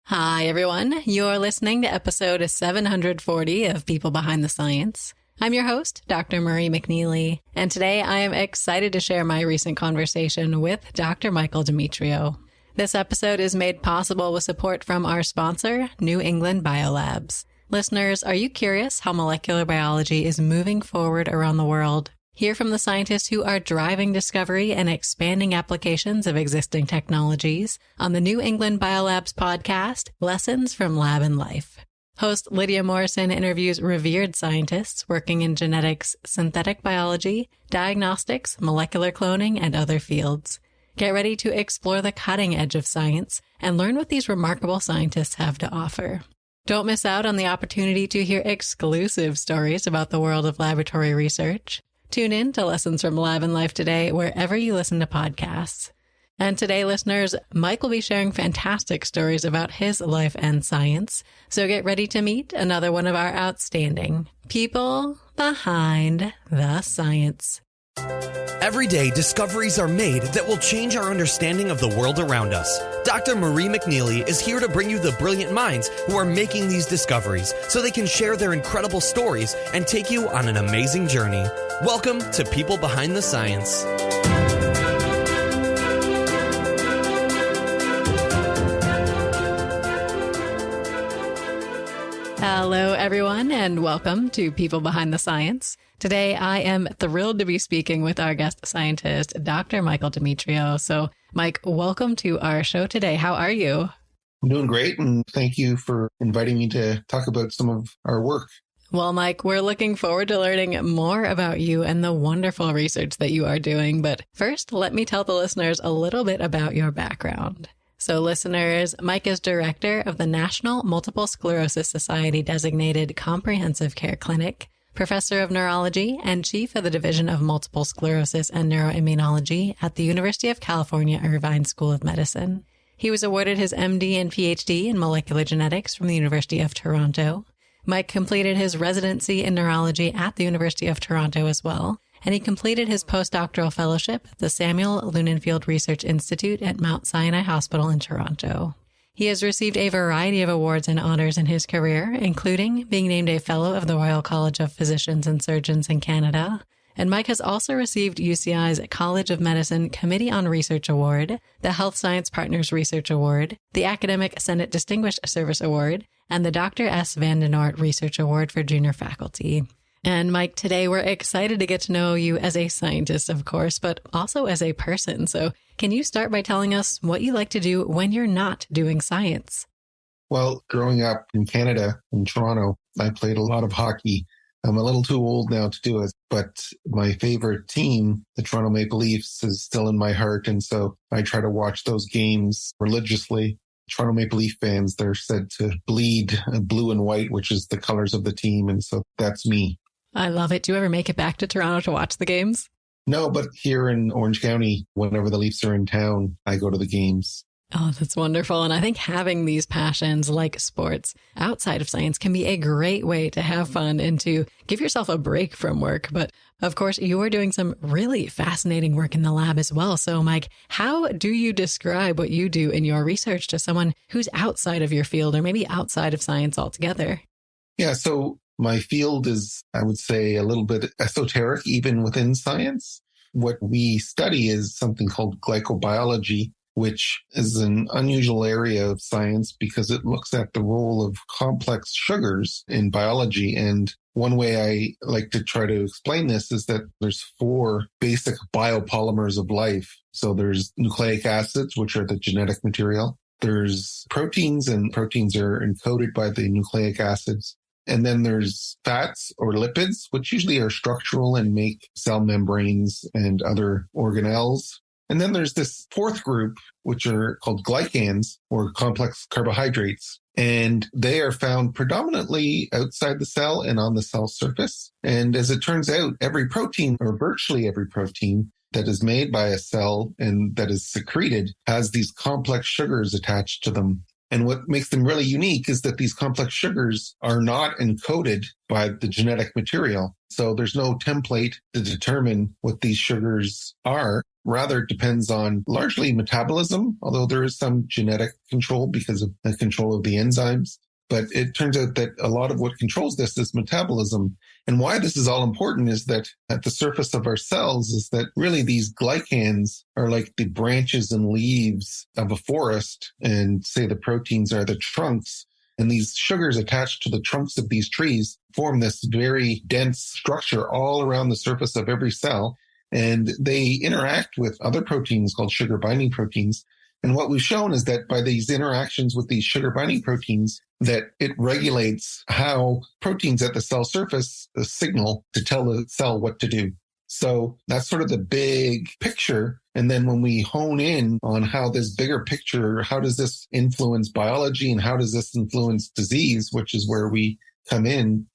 Hi, everyone. You're listening to episode 740 of People Behind the Science. I'm your host, Dr. Marie McNeely, and today I am excited to share my recent conversation with Dr. Michael Demetriou. This episode is made possible with support from our sponsor, New England Biolabs. Listeners, are you curious how molecular biology is moving forward around the world? Hear from the scientists who are driving discovery and expanding applications of existing technologies on the New England Biolabs podcast, Lessons from Lab and Life. Host Lydia Morrison interviews revered scientists working in genetics, synthetic biology, diagnostics, molecular cloning, and other fields. Get ready to explore the cutting edge of science and learn what these remarkable scientists have to offer. Don't miss out on the opportunity to hear exclusive stories about the world of laboratory research. Tune in to Lessons from Lab and Life today, wherever you listen to podcasts. And today, listeners, Mike will be sharing fantastic stories about his life and science. So get ready to meet another one of our outstanding people behind the science. Every day, discoveries are made that will change our understanding of the world around us. Dr. Marie McNeely is here to bring you the brilliant minds who are making these discoveries so they can share their incredible stories and take you on an amazing journey. Welcome to People Behind the Science. Hello, everyone, and welcome to People Behind the Science. Today, I am thrilled to be speaking with our guest scientist, Dr. Michael Demetriou. So, Mike, welcome to our show today. How are you? I'm doing great, and thank you for inviting me to talk about some of our work. Well, Mike, we're looking forward to learning more about you and the wonderful research that you are doing. But first, let me tell the listeners a little bit about your background. So listeners, Mike is director of the National Multiple Sclerosis Society designated Comprehensive Care Clinic, professor of neurology, and chief of the Division of Multiple Sclerosis and Neuroimmunology at the University of California, Irvine School of Medicine. He was awarded his MD and PhD in molecular genetics from the University of Toronto. Mike completed his residency in neurology at the University of Toronto as well, and he completed his postdoctoral fellowship at the Samuel Lunenfeld Research Institute at Mount Sinai Hospital in Toronto. He has received a variety of awards and honors in his career, including being named a Fellow of the Royal College of Physicians and Surgeons in Canada. And Mike has also received UCI's College of Medicine Committee on Research Award, the Health Science Partners Research Award, the Academic Senate Distinguished Service Award, and the Dr. S. Den Noort Research Award for Junior Faculty. And Mike, today we're excited to get to know you as a scientist, of course, but also as a person. So can you start by telling us what you like to do when you're not doing science? Well, growing up in Canada, in Toronto, I played a lot of hockey. I'm a little too old now to do it, but my favorite team, the Toronto Maple Leafs, is still in my heart. And so I try to watch those games religiously. Toronto Maple Leaf fans, they're said to bleed blue and white, which is the colors of the team. And so that's me. I love it. Do you ever make it back to Toronto to watch the games? No, but here in Orange County, whenever the Leafs are in town, I go to the games. Oh, that's wonderful. And I think having these passions like sports outside of science can be a great way to have fun and to give yourself a break from work. But of course, you're doing some really fascinating work in the lab as well. So Mike, how do you describe what you do in your research to someone who's outside of your field or maybe outside of science altogether? Yeah, so my field is, I would say, a little bit esoteric, even within science. What we study is something called glycobiology, which is an unusual area of science because it looks at the role of complex sugars in biology. And one way I like to try to explain this is that there's 4 basic biopolymers of life. So there's nucleic acids, which are the genetic material. There's proteins, and proteins are encoded by the nucleic acids. And then there's fats or lipids, which usually are structural and make cell membranes and other organelles. And then there's this 4th group, which are called glycans or complex carbohydrates. And they are found predominantly outside the cell and on the cell surface. And as it turns out, every protein or virtually every protein that is made by a cell and that is secreted has these complex sugars attached to them. And what makes them really unique is that these complex sugars are not encoded by the genetic material. So there's no template to determine what these sugars are. Rather, it depends on largely metabolism, although there is some genetic control because of the control of the enzymes. But it turns out that a lot of what controls this is metabolism. And why this is all important is that at the surface of our cells is that really these glycans are like the branches and leaves of a forest, and say the proteins are the trunks. And these sugars attached to the trunks of these trees form this very dense structure all around the surface of every cell. And they interact with other proteins called sugar binding proteins. And what we've shown is that by these interactions with these sugar binding proteins, that it regulates how proteins at the cell surface signal to tell the cell what to do. So that's sort of the big picture. And then when we hone in on how this bigger picture, how does this influence biology and how does this influence disease, which is where we come in.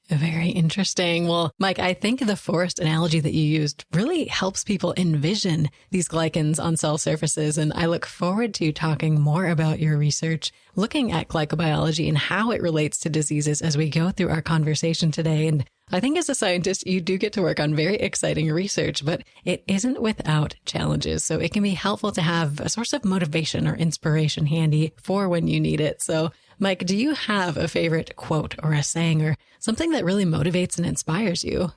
Very interesting. Well, Mike, I think the forest analogy that you used really helps people envision these glycans on cell surfaces. And I look forward to talking more about your research, looking at glycobiology and how it relates to diseases as we go through our conversation today. And I think as a scientist, you do get to work on very exciting research, but it isn't without challenges. So it can be helpful to have a source of motivation or inspiration handy for when you need it. So Mike, do you have a favorite quote or a saying or something that really motivates and inspires you?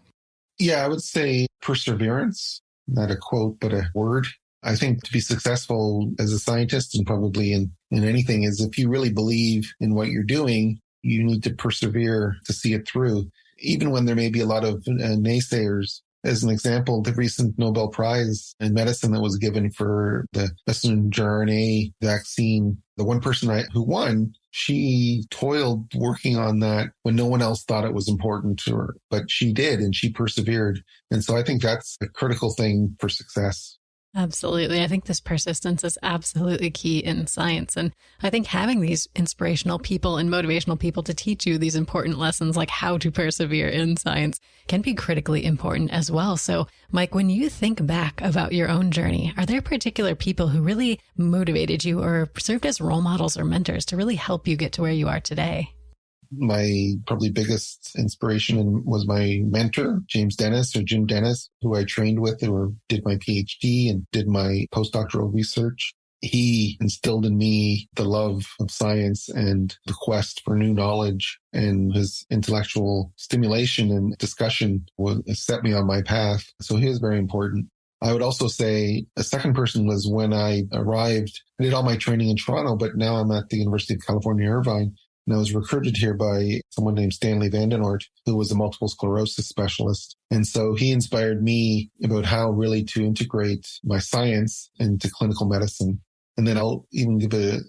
Yeah, I would say perseverance, not a quote, but a word. I think to be successful as a scientist and probably in anything is if you really believe in what you're doing, you need to persevere to see it through, even when there may be a lot of naysayers. As an example, the recent Nobel Prize in medicine that was given for the messenger RNA vaccine, the one person who won, she toiled working on that when no one else thought it was important to her, but she did, and she persevered. And so I think that's a critical thing for success. Absolutely. I think this persistence is absolutely key in science. And I think having these inspirational people and motivational people to teach you these important lessons, like how to persevere in science, can be critically important as well. So, Mike, when you think back about your own journey, are there particular people who really motivated you or served as role models or mentors to really help you get to where you are today? My probably biggest inspiration was my mentor, Jim Dennis, who I trained with or did my PhD and did my postdoctoral research. He instilled in me the love of science and the quest for new knowledge, and his intellectual stimulation and discussion set me on my path. So he was very important. I would also say a second person was when I arrived. I did all my training in Toronto, but now I'm at the University of California, Irvine. And I was recruited here by someone named Stanley Den Noort, who was a multiple sclerosis specialist. And so he inspired me about how really to integrate my science into clinical medicine. And then I'll even give a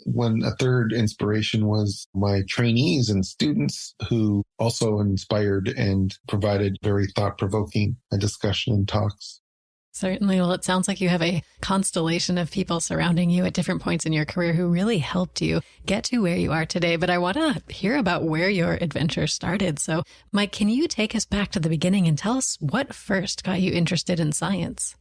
third inspiration was my trainees and students who also inspired and provided very thought-provoking discussion and talks. Certainly. Well, it sounds like you have a constellation of people surrounding you at different points in your career who really helped you get to where you are today. But I want to hear about where your adventure started. So, Mike, can you take us back to the beginning and tell us what first got you interested in science?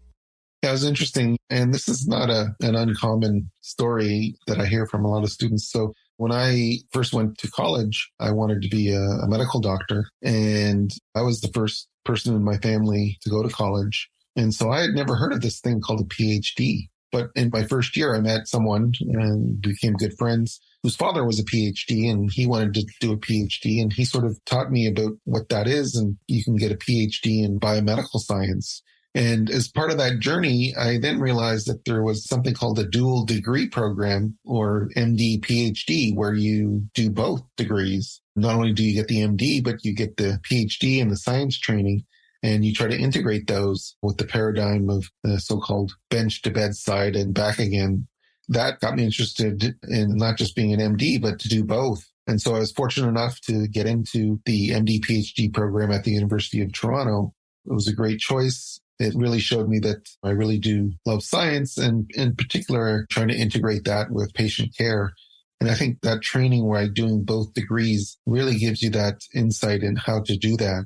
Yeah, it was interesting. And this is not an uncommon story that I hear from a lot of students. So when I first went to college, I wanted to be a medical doctor. And I was the first person in my family to go to college. And so I had never heard of this thing called a PhD. But in my first year, I met someone and became good friends whose father was a PhD, and he wanted to do a PhD. And he sort of taught me about what that is. And you can get a PhD in biomedical science. And as part of that journey, I then realized that there was something called a dual degree program, or MD PhD, where you do both degrees. Not only do you get the MD, but you get the PhD and the science training. And you try to integrate those with the paradigm of the so-called bench to bedside and back again. That got me interested in not just being an MD, but to do both. And so I was fortunate enough to get into the MD PhD program at the University of Toronto. It was a great choice. It really showed me that I really do love science, and in particular, trying to integrate that with patient care. And I think that training where I'm doing both degrees really gives you that insight in how to do that.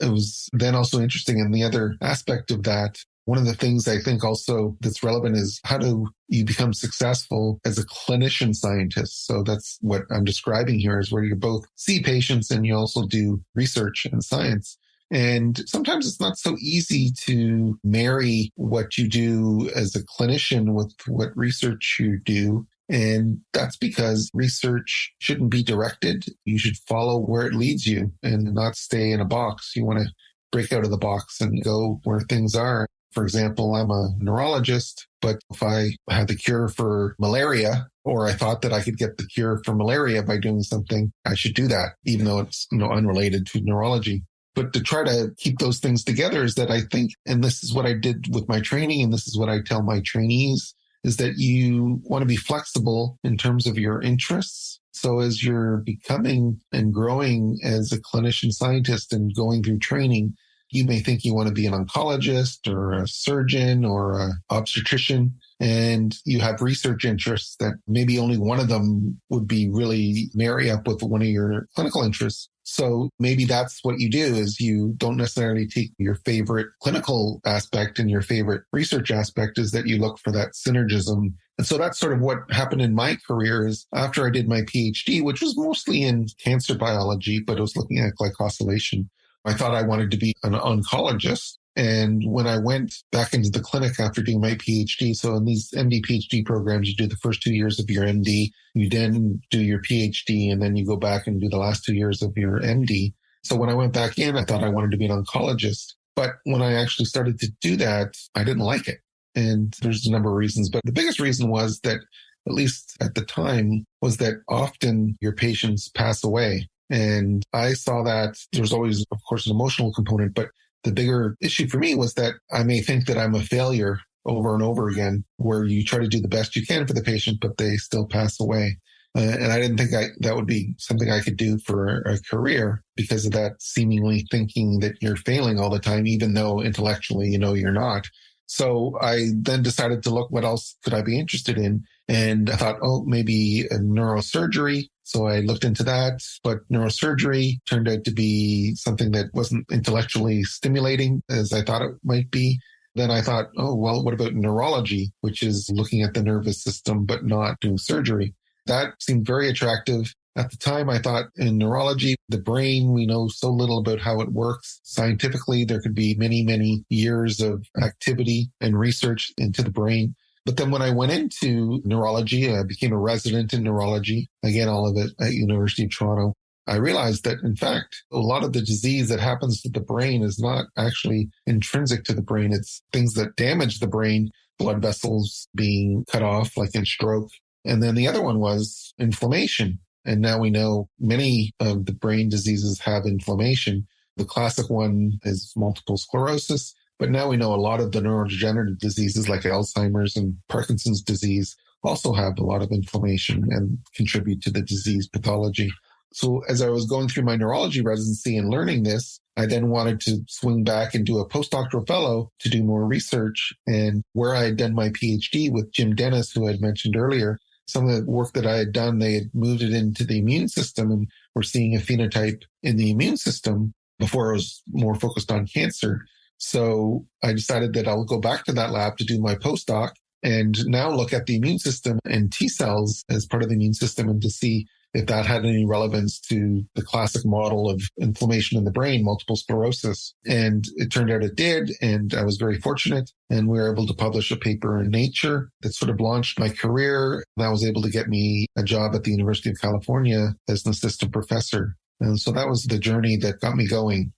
It was then also interesting. And the other aspect of that One of the things I think also that's relevant is how do you become successful as a clinician scientist? So that's what I'm describing here, is where you both see patients and you also do research and science. And sometimes it's not so easy to marry what you do as a clinician with what research you do. And that's because research shouldn't be directed. You should follow where it leads you and not stay in a box. You want to break out of the box and go where things are. For example, I'm a neurologist, but if I had the cure for malaria, or I thought that I could get the cure for malaria by doing something, I should do that, even though it's, unrelated to neurology. But to try to keep those things together is that I think, and this is what I did with my training, and this is what I tell my trainees, is that you want to be flexible in terms of your interests. So as you're becoming and growing as a clinician scientist and going through training, you may think you want to be an oncologist or a surgeon or an obstetrician, and you have research interests that maybe only one of them would be really marry up with one of your clinical interests. So maybe that's what you do, is you don't necessarily take your favorite clinical aspect and your favorite research aspect, is that you look for that synergism. And so that's sort of what happened in my career. Is after I did my PhD, which was mostly in cancer biology, but I was looking at glycosylation, I thought I wanted to be an oncologist. And when I went back into the clinic after doing my PhD, so in these MD PhD programs, you do the first 2 years of your MD, you then do your PhD, and then you go back and do the last 2 years of your MD. So when I went back in, I thought I wanted to be an oncologist. But when I actually started to do that, I didn't like it. And there's a number of reasons. But the biggest reason was that, at least at the time, was that often your patients pass away. And I saw that there's always, of course, an emotional component, but the bigger issue for me was that I may think that I'm a failure over and over again, where you try to do the best you can for the patient, but they still pass away. And I didn't think that would be something I could do for a career, because of that seemingly thinking that you're failing all the time, even though intellectually, you're not. So I then decided to look, what else could I be interested in? And I thought, maybe a neurosurgery. So I looked into that, but neurosurgery turned out to be something that wasn't intellectually stimulating as I thought it might be. Then I thought, what about neurology, which is looking at the nervous system, but not doing surgery? That seemed very attractive. At the time, I thought in neurology, the brain, we know so little about how it works. Scientifically, there could be many, many years of activity and research into the brain. But then when I went into neurology, I became a resident in neurology, again, all of it at University of Toronto. I realized that, in fact, a lot of the disease that happens to the brain is not actually intrinsic to the brain. It's things that damage the brain, blood vessels being cut off, like in stroke. And then the other one was inflammation. And now we know many of the brain diseases have inflammation. The classic one is multiple sclerosis. But now we know a lot of the neurodegenerative diseases like Alzheimer's and Parkinson's disease also have a lot of inflammation and contribute to the disease pathology. So as I was going through my neurology residency and learning this, I then wanted to swing back and do a postdoctoral fellow to do more research. And where I had done my PhD with Jim Dennis, who I had mentioned earlier, some of the work that I had done, they had moved it into the immune system, and we're seeing a phenotype in the immune system. Before I was more focused on cancer. So I decided that I'll go back to that lab to do my postdoc and now look at the immune system and T cells as part of the immune system, and to see if that had any relevance to the classic model of inflammation in the brain, multiple sclerosis. And it turned out it did. And I was very fortunate. And we were able to publish a paper in Nature that sort of launched my career. That was able to get me a job at the University of California as an assistant professor. And so that was the journey that got me going.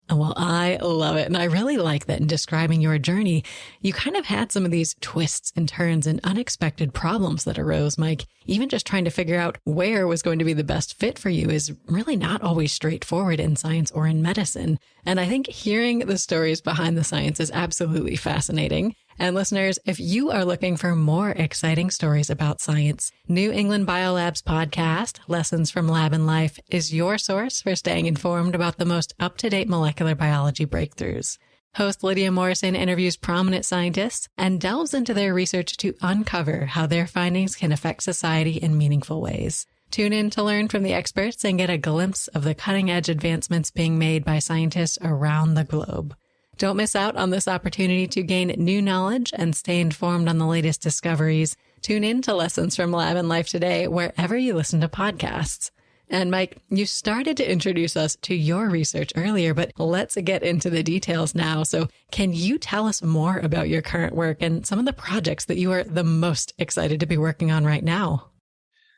Well, I love it. And I really like that in describing your journey, you kind of had some of these twists and turns and unexpected problems that arose, Mike. Even just trying to figure out where was going to be the best fit for you is really not always straightforward in science or in medicine. And I think hearing the stories behind the science is absolutely fascinating. And listeners, if you are looking for more exciting stories about science, New England Biolab's podcast, Lessons from Lab and Life, is your source for staying informed about the most up-to-date molecular biology breakthroughs. Host Lydia Morrison interviews prominent scientists and delves into their research to uncover how their findings can affect society in meaningful ways. Tune in to learn from the experts and get a glimpse of the cutting-edge advancements being made by scientists around the globe. Don't miss out on this opportunity to gain new knowledge and stay informed on the latest discoveries. Tune in to Lessons from Lab and Life Today wherever you listen to podcasts. And Mike, you started to introduce us to your research earlier, but let's get into the details now. So can you tell us more about your current work and some of the projects that you are the most excited to be working on right now?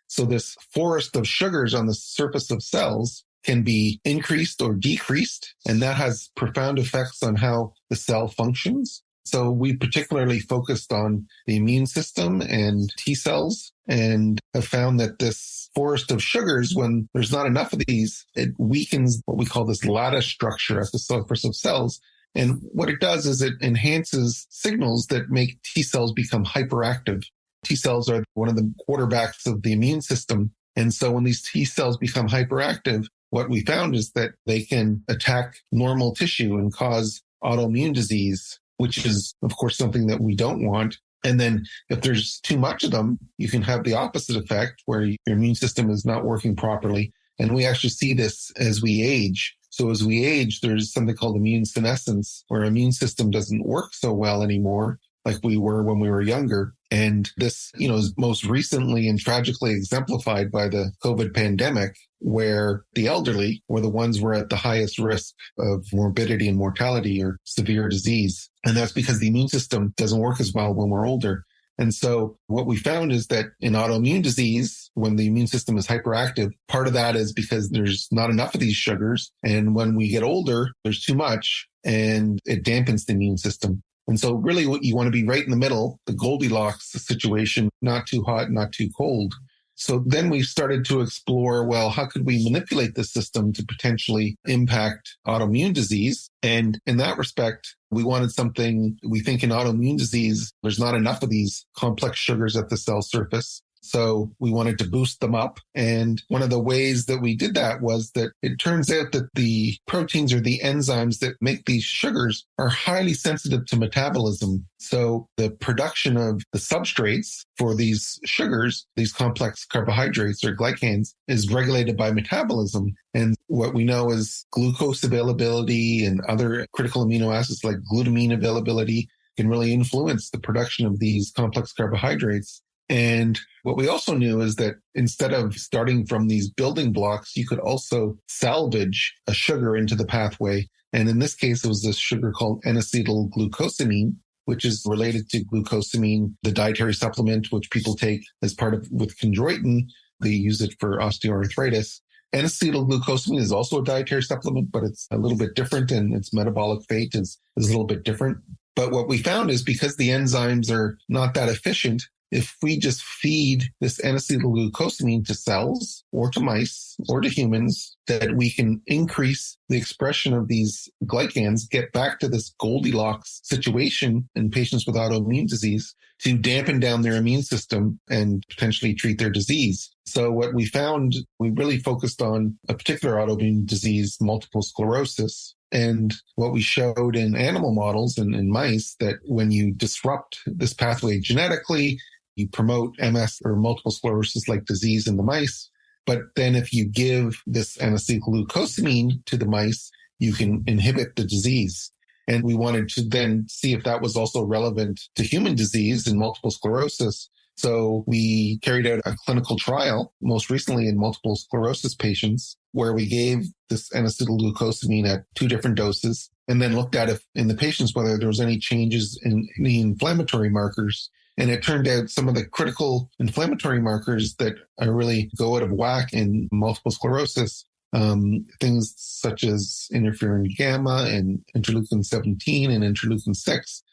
So this forest of sugars on the surface of cells can be increased or decreased, and that has profound effects on how the cell functions. So we particularly focused on the immune system and T cells, and have found that this forest of sugars, when there's not enough of these, it weakens what we call this lattice structure at the surface of cells. And what it does is it enhances signals that make T cells become hyperactive. T cells are one of the quarterbacks of the immune system. And so when these T cells become hyperactive, what we found is that they can attack normal tissue and cause autoimmune disease, which is, of course, something that we don't want. And then if there's too much of them, you can have the opposite effect where your immune system is not working properly. And we actually see this as we age. So as we age, there's something called immune senescence, where our immune system doesn't work so well anymore like we were when we were younger. And this, is most recently and tragically exemplified by the COVID pandemic, where the elderly were the ones who were at the highest risk of morbidity and mortality or severe disease. And that's because the immune system doesn't work as well when we're older. And so what we found is that in autoimmune disease, when the immune system is hyperactive, part of that is because there's not enough of these sugars. And when we get older, there's too much and it dampens the immune system. And so really what you want to be right in the middle, the Goldilocks situation, not too hot, not too cold. So then we started to explore, well, how could we manipulate the system to potentially impact autoimmune disease? And in that respect, we wanted something, we think in autoimmune disease, there's not enough of these complex sugars at the cell surface. So we wanted to boost them up. And one of the ways that we did that was that it turns out that the proteins or the enzymes that make these sugars are highly sensitive to metabolism. So the production of the substrates for these sugars, these complex carbohydrates or glycans, is regulated by metabolism. And what we know is glucose availability and other critical amino acids like glutamine availability can really influence the production of these complex carbohydrates. And what we also knew is that instead of starting from these building blocks, you could also salvage a sugar into the pathway. And in this case, it was this sugar called N-acetylglucosamine, which is related to glucosamine, the dietary supplement, which people take as part of with chondroitin. They use it for osteoarthritis. N-acetylglucosamine is also a dietary supplement, but it's a little bit different and its metabolic fate is a little bit different. But what we found is because the enzymes are not that efficient, if we just feed this N-acetylglucosamine to cells or to mice or to humans, that we can increase the expression of these glycans, get back to this Goldilocks situation in patients with autoimmune disease to dampen down their immune system and potentially treat their disease. So what we found, we really focused on a particular autoimmune disease, multiple sclerosis. And what we showed in animal models and in mice, that when you disrupt this pathway genetically, you promote MS or multiple sclerosis-like disease in the mice. But then if you give this N-acetylglucosamine to the mice, you can inhibit the disease. And we wanted to then see if that was also relevant to human disease in multiple sclerosis. So we carried out a clinical trial, most recently in multiple sclerosis patients, where we gave this N-acetylglucosamine at 2 different doses, and then looked at if in the patients whether there was any changes in the inflammatory markers. And it turned out some of the critical inflammatory markers that are really go out of whack in multiple sclerosis, things such as interferon gamma and interleukin 17 and interleukin 6,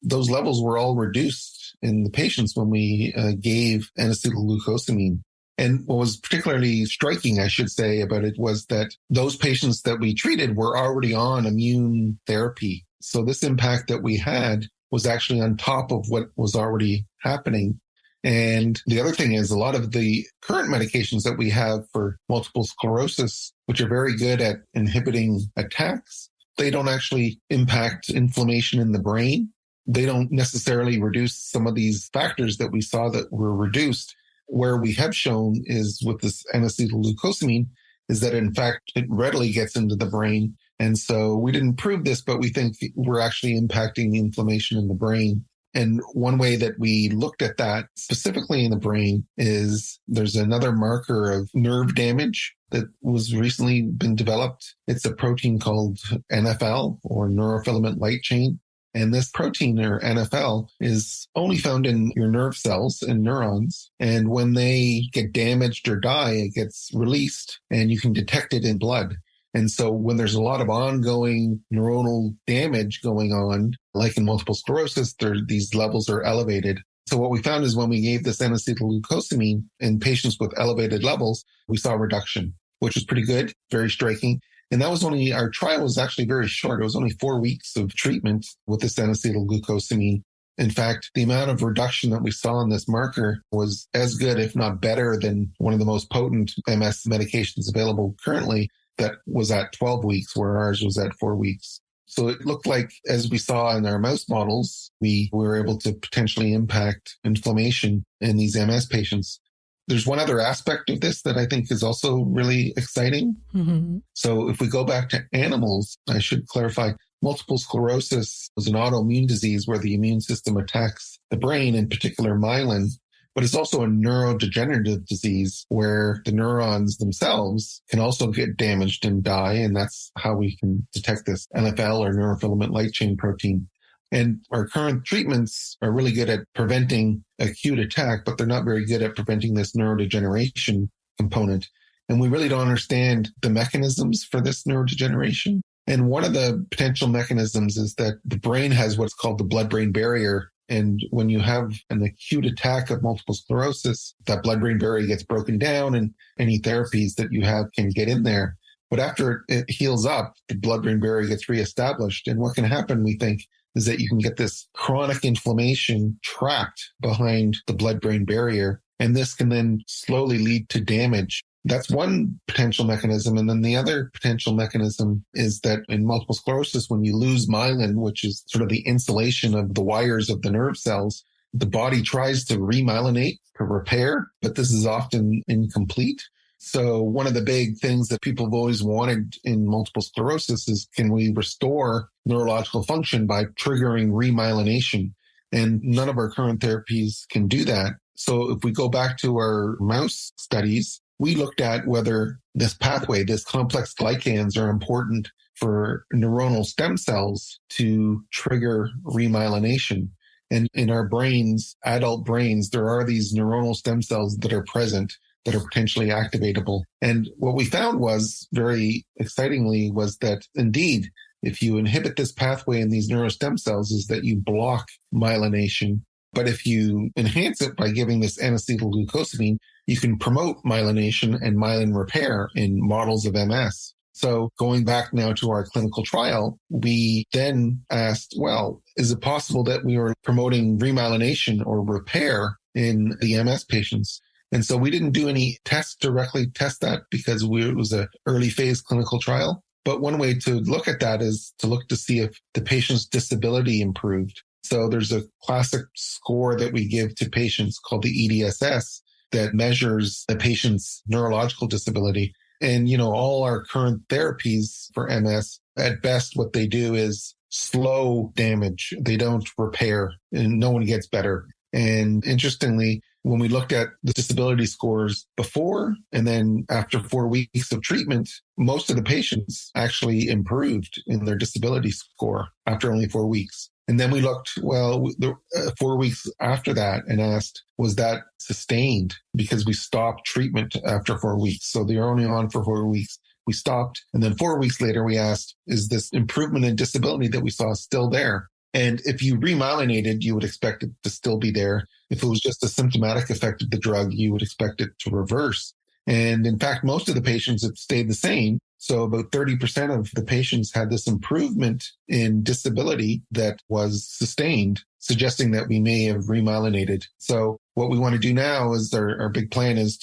those levels were all reduced in the patients when we gave N-acetylglucosamine. And what was particularly striking, I should say, about it was that those patients that we treated were already on immune therapy. So this impact that we had was actually on top of what was already happening. And the other thing is a lot of the current medications that we have for multiple sclerosis, which are very good at inhibiting attacks, they don't actually impact inflammation in the brain. They don't necessarily reduce some of these factors that we saw that were reduced. Where we have shown is with this N-acetylglucosamine is that in fact it readily gets into the brain And so we didn't prove this, but we think we're actually impacting the inflammation in the brain. And one way that we looked at that specifically in the brain is there's another marker of nerve damage that was recently been developed. It's a protein called NFL, or neurofilament light chain. And this protein, or NFL, is only found in your nerve cells and neurons. And when they get damaged or die, it gets released and you can detect it in blood. And so when there's a lot of ongoing neuronal damage going on, like in multiple sclerosis, these levels are elevated. So what we found is when we gave this N-acetylglucosamine in patients with elevated levels, we saw a reduction, which was pretty good, very striking. And that was our trial was actually very short. It was only 4 weeks of treatment with this N-acetylglucosamine. In fact, the amount of reduction that we saw in this marker was as good, if not better, than one of the most potent MS medications available currently that was at 12 weeks, where ours was at 4 weeks. So it looked like, as we saw in our mouse models, we were able to potentially impact inflammation in these MS patients. There's one other aspect of this that I think is also really exciting. Mm-hmm. So if we go back to animals, I should clarify, multiple sclerosis is an autoimmune disease where the immune system attacks the brain, in particular myelin, but it's also a neurodegenerative disease where the neurons themselves can also get damaged and die. And that's how we can detect this NFL, or neurofilament light chain protein. And our current treatments are really good at preventing acute attack, but they're not very good at preventing this neurodegeneration component. And we really don't understand the mechanisms for this neurodegeneration. And one of the potential mechanisms is that the brain has what's called the blood-brain barrier. And when you have an acute attack of multiple sclerosis, that blood-brain barrier gets broken down and any therapies that you have can get in there. But after it heals up, the blood-brain barrier gets reestablished. And what can happen, we think, is that you can get this chronic inflammation trapped behind the blood-brain barrier. And this can then slowly lead to damage. That's one potential mechanism. And then the other potential mechanism is that in multiple sclerosis, when you lose myelin, which is sort of the insulation of the wires of the nerve cells, the body tries to remyelinate, to repair, but this is often incomplete. So one of the big things that people have always wanted in multiple sclerosis is, can we restore neurological function by triggering remyelination? And none of our current therapies can do that. So if we go back to our mouse studies, we looked at whether this pathway, this complex glycans, are important for neuronal stem cells to trigger remyelination. And in our brains, adult brains, there are these neuronal stem cells that are present that are potentially activatable. And what we found was, very excitingly, was that indeed, if you inhibit this pathway in these neurostem cells, is that you block myelination. But if you enhance it by giving this N-acetylglucosamine, you can promote myelination and myelin repair in models of MS. So going back now to our clinical trial, we then asked, well, is it possible that we were promoting remyelination or repair in the MS patients? And so we didn't do any tests directly test that because it was an early phase clinical trial. But one way to look at that is to look to see if the patient's disability improved. So there's a classic score that we give to patients called the EDSS that measures the patient's neurological disability. And, all our current therapies for MS, at best, what they do is slow damage. They don't repair, and no one gets better. And interestingly, when we looked at the disability scores before and then after 4 weeks of treatment, most of the patients actually improved in their disability score after only 4 weeks. And then we looked, 4 weeks after that and asked, was that sustained? Because we stopped treatment after 4 weeks. So they were only on for 4 weeks. We stopped. And then 4 weeks later, we asked, is this improvement in disability that we saw still there? And if you remyelinated, you would expect it to still be there. If it was just a symptomatic effect of the drug, you would expect it to reverse. And in fact, most of the patients have stayed the same. So about 30% of the patients had this improvement in disability that was sustained, suggesting that we may have remyelinated. So what we want to do now is our big plan is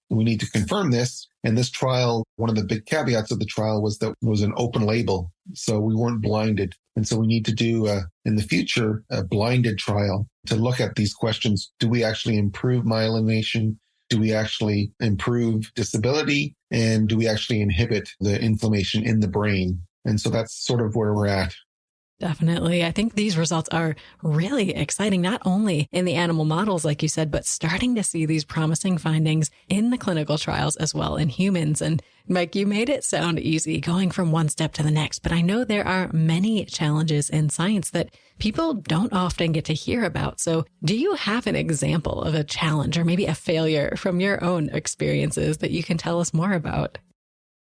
we need to confirm this. And this trial, one of the big caveats of the trial was that it was an open label. So we weren't blinded. And so we need to do in the future a blinded trial to look at these questions. Do we actually improve myelination? Do we actually improve disability? And do we actually inhibit the inflammation in the brain? And so that's sort of where we're at. Definitely. I think these results are really exciting, not only in the animal models, like you said, but starting to see these promising findings in the clinical trials as well in humans. And Mike, you made it sound easy going from one step to the next, but I know there are many challenges in science that people don't often get to hear about. So do you have an example of a challenge or maybe a failure from your own experiences that you can tell us more about?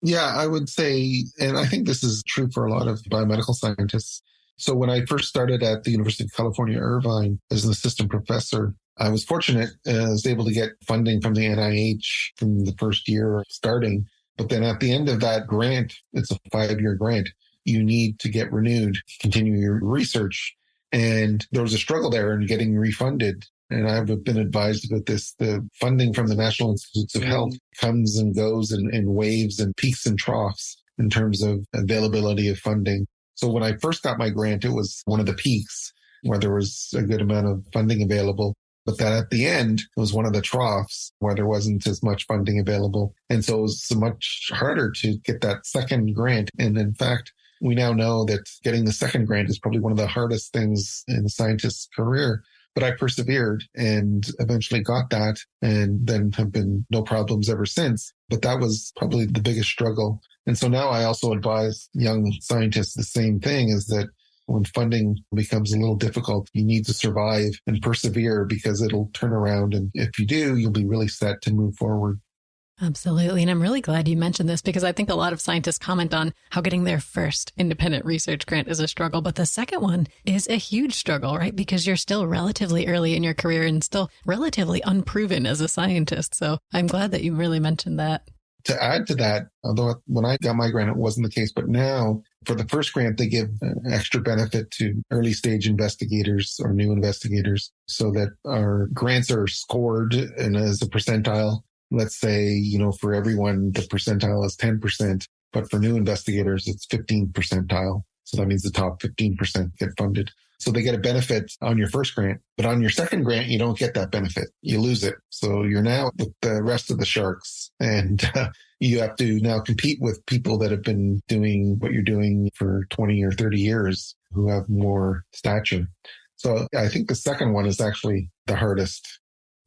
Yeah, I would say, and I think this is true for a lot of biomedical scientists. So when I first started at the University of California, Irvine as an assistant professor, I was fortunate. I was able to get funding from the NIH from the first year starting. But then at the end of that grant, it's a 5-year grant, you need to get renewed, continue your research. And there was a struggle there in getting refunded. And I've been advised about this. The funding from the National Institutes of Health comes and goes in waves and peaks and troughs in terms of availability of funding. So when I first got my grant, it was one of the peaks where there was a good amount of funding available. But then at the end, it was one of the troughs where there wasn't as much funding available. And so it was so much harder to get that second grant. And in fact, we now know that getting the second grant is probably one of the hardest things in a scientist's career. But I persevered and eventually got that, and then have been no problems ever since. But that was probably the biggest struggle. And so now I also advise young scientists the same thing, is that when funding becomes a little difficult, you need to survive and persevere, because it'll turn around. And if you do, you'll be really set to move forward. Absolutely. And I'm really glad you mentioned this, because I think a lot of scientists comment on how getting their first independent research grant is a struggle. But the second one is a huge struggle, right? Because you're still relatively early in your career and still relatively unproven as a scientist. So I'm glad that you really mentioned that. To add to that, although when I got my grant, it wasn't the case, but now for the first grant, they give an extra benefit to early stage investigators or new investigators, so that our grants are scored and as a percentile. Let's say, for everyone, the percentile is 10%, but for new investigators, it's 15 percentile. So that means the top 15% get funded. So they get a benefit on your first grant, but on your second grant, you don't get that benefit. You lose it. So you're now with the rest of the sharks, and you have to now compete with people that have been doing what you're doing for 20 or 30 years who have more stature. So I think the second one is actually the hardest.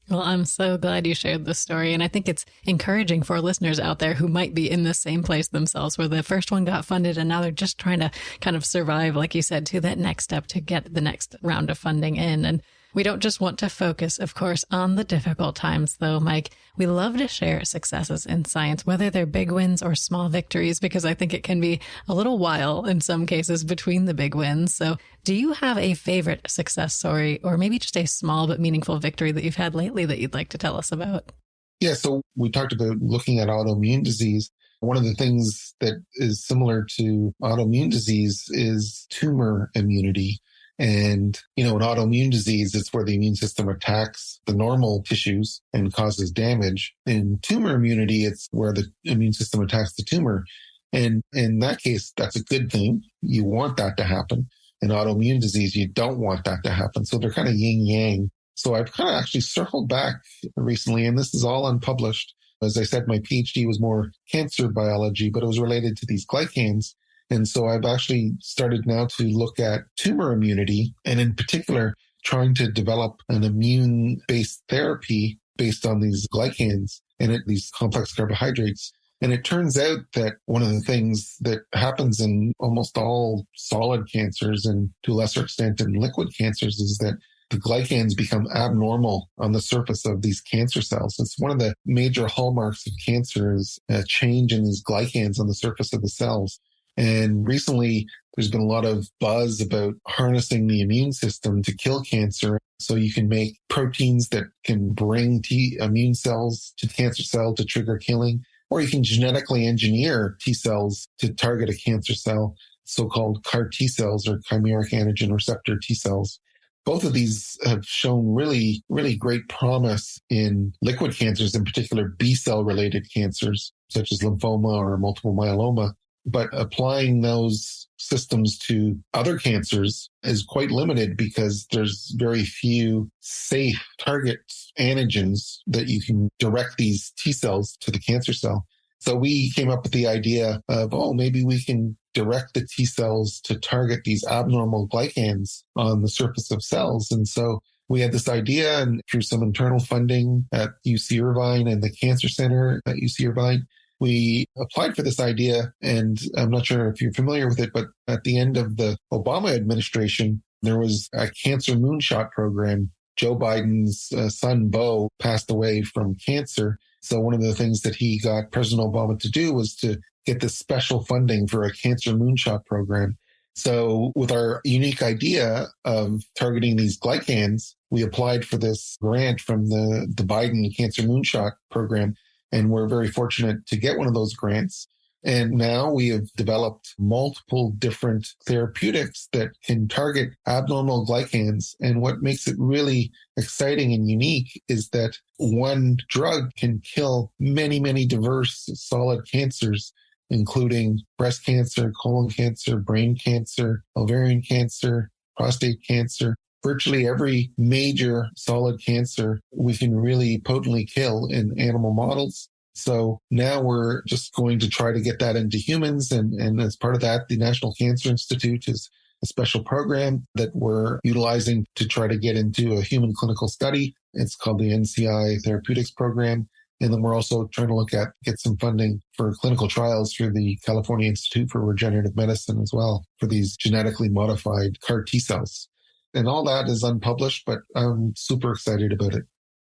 Well, I'm so glad you shared this story. And I think it's encouraging for listeners out there who might be in the same place themselves, where the first one got funded and now they're just trying to kind of survive, like you said, to that next step to get the next round of funding in. And we don't just want to focus, of course, on the difficult times, though, Mike. We love to share successes in science, whether they're big wins or small victories, because I think it can be a little while in some cases between the big wins. So do you have a favorite success story, or maybe just a small but meaningful victory that you've had lately that you'd like to tell us about? Yeah, so we talked about looking at autoimmune disease. One of the things that is similar to autoimmune disease is tumor immunity. And, in autoimmune disease, it's where the immune system attacks the normal tissues and causes damage. In tumor immunity, it's where the immune system attacks the tumor. And in that case, that's a good thing. You want that to happen. In autoimmune disease, you don't want that to happen. So they're kind of yin yang. So I've kind of actually circled back recently, and this is all unpublished. As I said, my PhD was more cancer biology, but it was related to these glycans. And so I've actually started now to look at tumor immunity, and in particular, trying to develop an immune-based therapy based on these glycans and these complex carbohydrates. And it turns out that one of the things that happens in almost all solid cancers, and to a lesser extent in liquid cancers, is that the glycans become abnormal on the surface of these cancer cells. It's one of the major hallmarks of cancer is a change in these glycans on the surface of the cells. And recently, there's been a lot of buzz about harnessing the immune system to kill cancer. So you can make proteins that can bring immune cells to the cancer cell to trigger killing, or you can genetically engineer T cells to target a cancer cell, so-called CAR T cells or chimeric antigen receptor T cells. Both of these have shown really, really great promise in liquid cancers, in particular B-cell related cancers, such as lymphoma or multiple myeloma. But applying those systems to other cancers is quite limited, because there's very few safe target antigens that you can direct these T cells to the cancer cell. So we came up with the idea of, maybe we can direct the T cells to target these abnormal glycans on the surface of cells. And so we had this idea, and through some internal funding at UC Irvine and the Cancer Center at UC Irvine, we applied for this idea. And I'm not sure if you're familiar with it, but at the end of the Obama administration, there was a cancer moonshot program. Joe Biden's son, Beau, passed away from cancer. So one of the things that he got President Obama to do was to get this special funding for a cancer moonshot program. So with our unique idea of targeting these glycans, we applied for this grant from the Biden Cancer Moonshot program, and we're very fortunate to get one of those grants. And now we have developed multiple different therapeutics that can target abnormal glycans. And what makes it really exciting and unique is that one drug can kill many, many diverse solid cancers, including breast cancer, colon cancer, brain cancer, ovarian cancer, prostate cancer. Virtually every major solid cancer we can really potently kill in animal models. So now we're just going to try to get that into humans. And as part of that, the National Cancer Institute is a special program that we're utilizing to try to get into a human clinical study. It's called the NCI Therapeutics Program. And then we're also trying to get some funding for clinical trials through the California Institute for Regenerative Medicine as well for these genetically modified CAR T cells. And all that is unpublished, but I'm super excited about it.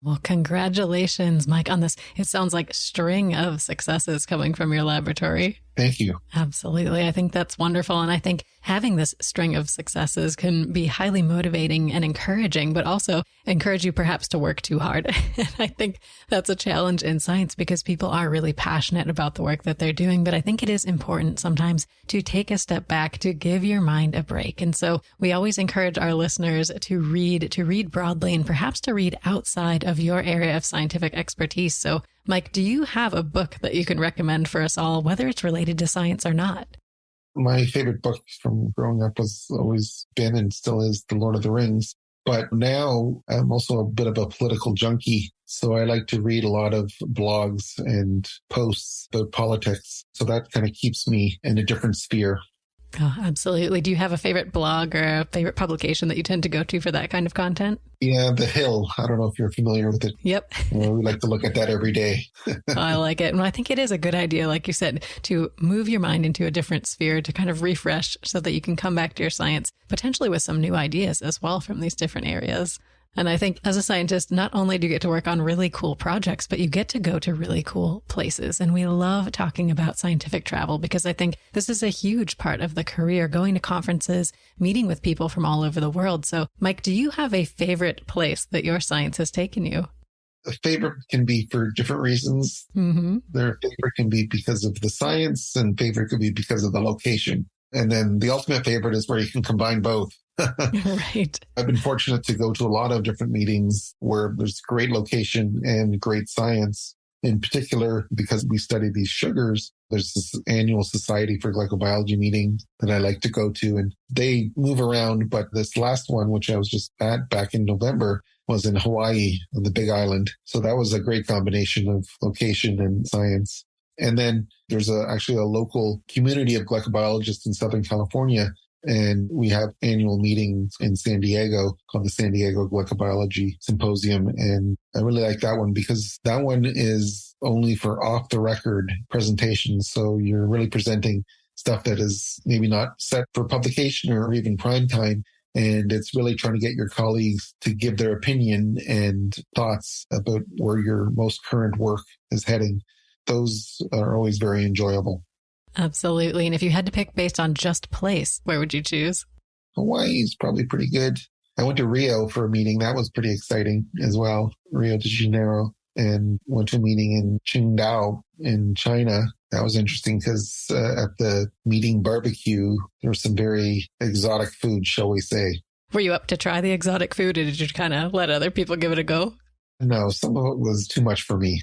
Well, congratulations, Mike, on this. It sounds like a string of successes coming from your laboratory. Thank you. Absolutely. I think that's wonderful. And I think having this string of successes can be highly motivating and encouraging, but also encourage you perhaps to work too hard. And I think that's a challenge in science because people are really passionate about the work that they're doing. But I think it is important sometimes to take a step back, to give your mind a break. And so we always encourage our listeners to read broadly and perhaps to read outside of your area of scientific expertise. So Mike, do you have a book that you can recommend for us all, whether it's related to science or not? My favorite book from growing up has always been and still is The Lord of the Rings. But now I'm also a bit of a political junkie. So I like to read a lot of blogs and posts about politics. So that kind of keeps me in a different sphere. Oh, absolutely. Do you have a favorite blog or a favorite publication that you tend to go to for that kind of content? Yeah, The Hill. I don't know if you're familiar with it. Yep. We like to look at that every day. I like it. And I think it is a good idea, like you said, to move your mind into a different sphere, to kind of refresh so that you can come back to your science, potentially with some new ideas as well from these different areas. And I think as a scientist, not only do you get to work on really cool projects, but you get to go to really cool places. And we love talking about scientific travel because I think this is a huge part of the career, going to conferences, meeting with people from all over the world. So, Mike, do you have a favorite place that your science has taken you? A favorite can be for different reasons. Mm-hmm. Their favorite can be because of the science, and favorite could be because of the location. And then the ultimate favorite is where you can combine both. Right. I've been fortunate to go to a lot of different meetings where there's great location and great science. In particular, because we study these sugars, there's this annual Society for Glycobiology meeting that I like to go to, and they move around. But this last one, which I was just at back in November, was in Hawaii on the Big Island. So that was a great combination of location and science. And then there's actually a local community of glycobiologists in Southern California. And we have annual meetings in San Diego called the San Diego Glycobiology Symposium. And I really like that one because that one is only for off the record presentations. So you're really presenting stuff that is maybe not set for publication or even prime time. And it's really trying to get your colleagues to give their opinion and thoughts about where your most current work is heading. Those are always very enjoyable. Absolutely. And if you had to pick based on just place, where would you choose? Hawaii is probably pretty good. I went to Rio for a meeting. That was pretty exciting as well. Rio de Janeiro, and went to a meeting in Qingdao in China. That was interesting because at the meeting barbecue, there was some very exotic food, shall we say. Were you up to try the exotic food, or did you kind of let other people give it a go? No, some of it was too much for me.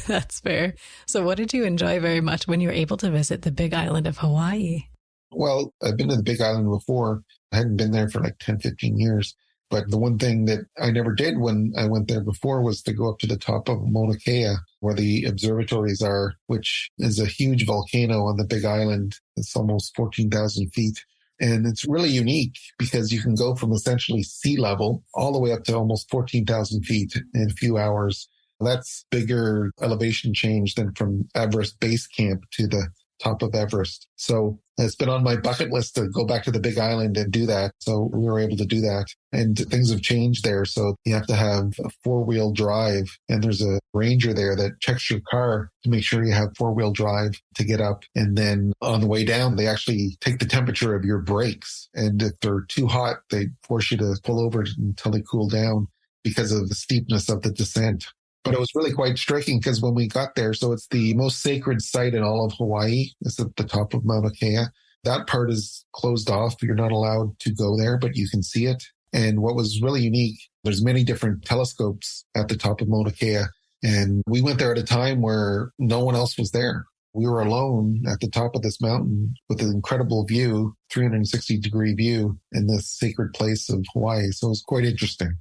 That's fair. So what did you enjoy very much when you were able to visit the Big Island of Hawaii? Well, I've been to the Big Island before. I hadn't been there for like 10, 15 years. But the one thing that I never did when I went there before was to go up to the top of Mauna Kea, where the observatories are, which is a huge volcano on the Big Island. It's almost 14,000 feet. And it's really unique because you can go from essentially sea level all the way up to almost 14,000 feet in a few hours. That's bigger elevation change than from Everest Base Camp to the top of Everest. So it's been on my bucket list to go back to the Big Island and do that. So we were able to do that. And things have changed there. So you have to have a 4-wheel drive. And there's a ranger there that checks your car to make sure you have 4-wheel drive to get up. And then on the way down, they actually take the temperature of your brakes. And if they're too hot, they force you to pull over until they cool down because of the steepness of the descent. But it was really quite striking because when we got there, so it's the most sacred site in all of Hawaii. It's at the top of Mauna Kea. That part is closed off. You're not allowed to go there, but you can see it. And what was really unique, there's many different telescopes at the top of Mauna Kea. And we went there at a time where no one else was there. We were alone at the top of this mountain with an incredible view, 360-degree view in this sacred place of Hawaii. So it was quite interesting.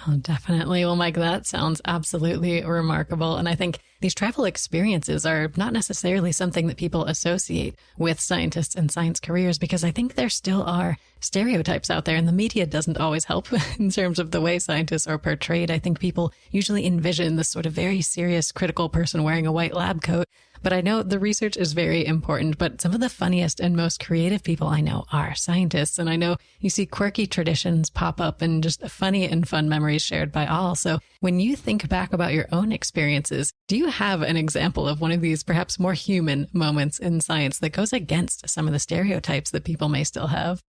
Oh, definitely. Well, Mike, that sounds absolutely remarkable. And I think these travel experiences are not necessarily something that people associate with scientists and science careers, because I think there still are stereotypes out there, and the media doesn't always help in terms of the way scientists are portrayed. I think people usually envision this sort of very serious, critical person wearing a white lab coat. But I know the research is very important, but some of the funniest and most creative people I know are scientists. And I know you see quirky traditions pop up and just funny and fun memories shared by all. So when you think back about your own experiences, do you have an example of one of these perhaps more human moments in science that goes against some of the stereotypes that people may still have?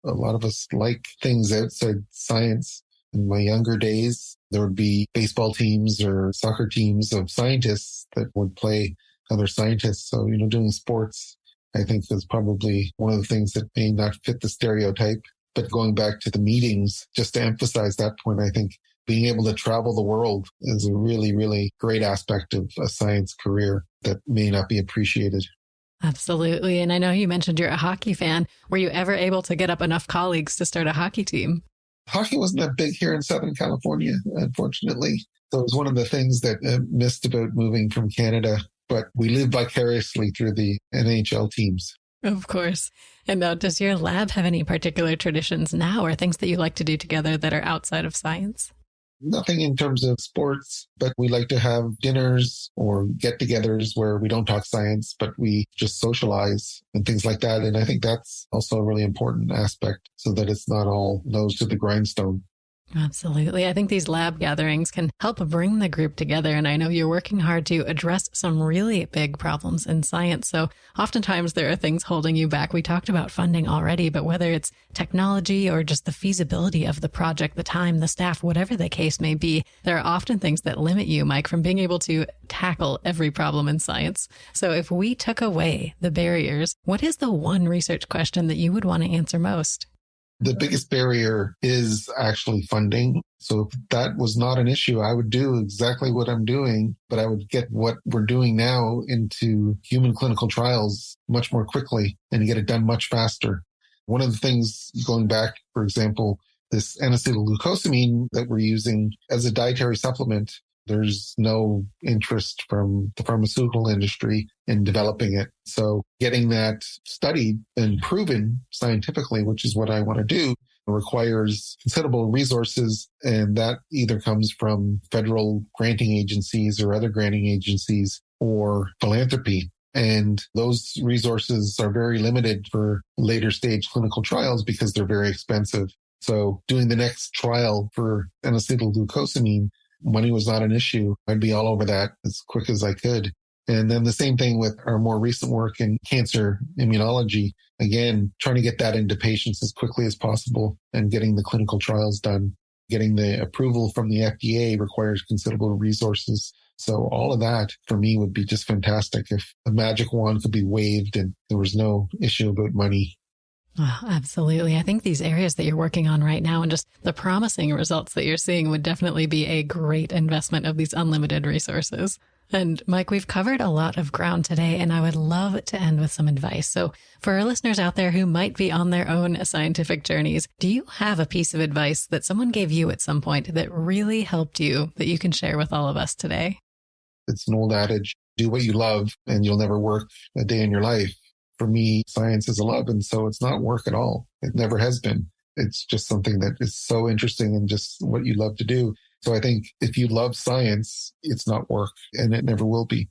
A lot of us like things outside science. In my younger days, there would be baseball teams or soccer teams of scientists that would play other scientists. So, doing sports, I think, is probably one of the things that may not fit the stereotype. But going back to the meetings, just to emphasize that point, I think being able to travel the world is a really, really great aspect of a science career that may not be appreciated. Absolutely. And I know you mentioned you're a hockey fan. Were you ever able to get up enough colleagues to start a hockey team? Hockey wasn't that big here in Southern California, unfortunately. So it was one of the things that I missed about moving from Canada. But we live vicariously through the NHL teams. Of course. And now, does your lab have any particular traditions now or things that you like to do together that are outside of science? Nothing in terms of sports, but we like to have dinners or get-togethers where we don't talk science, but we just socialize and things like that. And I think that's also a really important aspect so that it's not all nose to the grindstone. Absolutely. I think these lab gatherings can help bring the group together. And I know you're working hard to address some really big problems in science. So oftentimes there are things holding you back. We talked about funding already, but whether it's technology or just the feasibility of the project, the time, the staff, whatever the case may be, there are often things that limit you, Mike, from being able to tackle every problem in science. So if we took away the barriers, what is the one research question that you would want to answer most? The biggest barrier is actually funding. So if that was not an issue, I would do exactly what I'm doing, but I would get what we're doing now into human clinical trials much more quickly and get it done much faster. One of the things, going back, for example, this N-acetylglucosamine that we're using as a dietary supplement, there's no interest from the pharmaceutical industry in developing it. So getting that studied and proven scientifically, which is what I want to do, requires considerable resources. And that either comes from federal granting agencies or other granting agencies or philanthropy. And those resources are very limited for later stage clinical trials because they're very expensive. So doing the next trial for N-acetylglucosamine, money was not an issue. I'd be all over that as quick as I could. And then the same thing with our more recent work in cancer immunology. Again, trying to get that into patients as quickly as possible and getting the clinical trials done. Getting the approval from the FDA requires considerable resources. So all of that for me would be just fantastic if a magic wand could be waved and there was no issue about money. Oh, absolutely. I think these areas that you're working on right now and just the promising results that you're seeing would definitely be a great investment of these unlimited resources. And Mike, we've covered a lot of ground today, and I would love to end with some advice. So for our listeners out there who might be on their own scientific journeys, do you have a piece of advice that someone gave you at some point that really helped you that you can share with all of us today? It's an old adage, do what you love and you'll never work a day in your life. For me, science is a love, and so it's not work at all. It never has been. It's just something that is so interesting and just what you love to do. So I think if you love science, it's not work, and it never will be.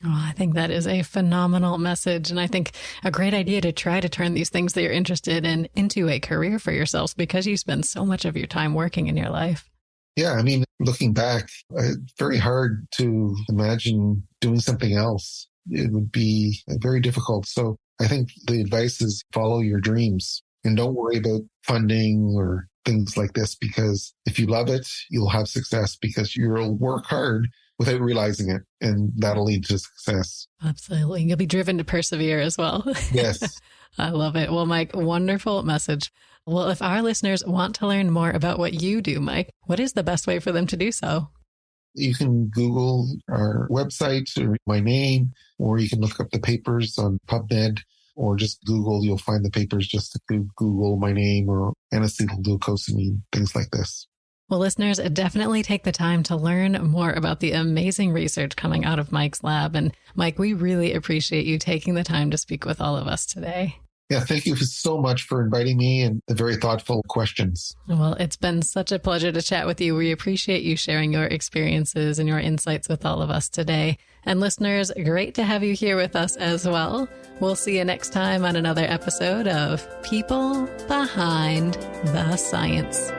Oh, I think that is a phenomenal message. And I think a great idea to try to turn these things that you're interested in into a career for yourselves, because you spend so much of your time working in your life. Yeah, I mean, looking back, it's very hard to imagine doing something else. It would be very difficult. So I think the advice is follow your dreams and don't worry about funding or things like this, because if you love it, you'll have success because you'll work hard without realizing it, and that'll lead to success. Absolutely. You'll be driven to persevere as well. Yes. I love it. Well, Mike, wonderful message. Well, if our listeners want to learn more about what you do, Mike, what is the best way for them to do so? You can Google our website or my name, or you can look up the papers on PubMed, or just Google. You'll find the papers. Just Google my name or N-acetylglucosamine, things like this. Well, listeners, definitely take the time to learn more about the amazing research coming out of Mike's lab. And Mike, we really appreciate you taking the time to speak with all of us today. Yeah, thank you so much for inviting me and the very thoughtful questions. Well, it's been such a pleasure to chat with you. We appreciate you sharing your experiences and your insights with all of us today. And listeners, great to have you here with us as well. We'll see you next time on another episode of People Behind the Science.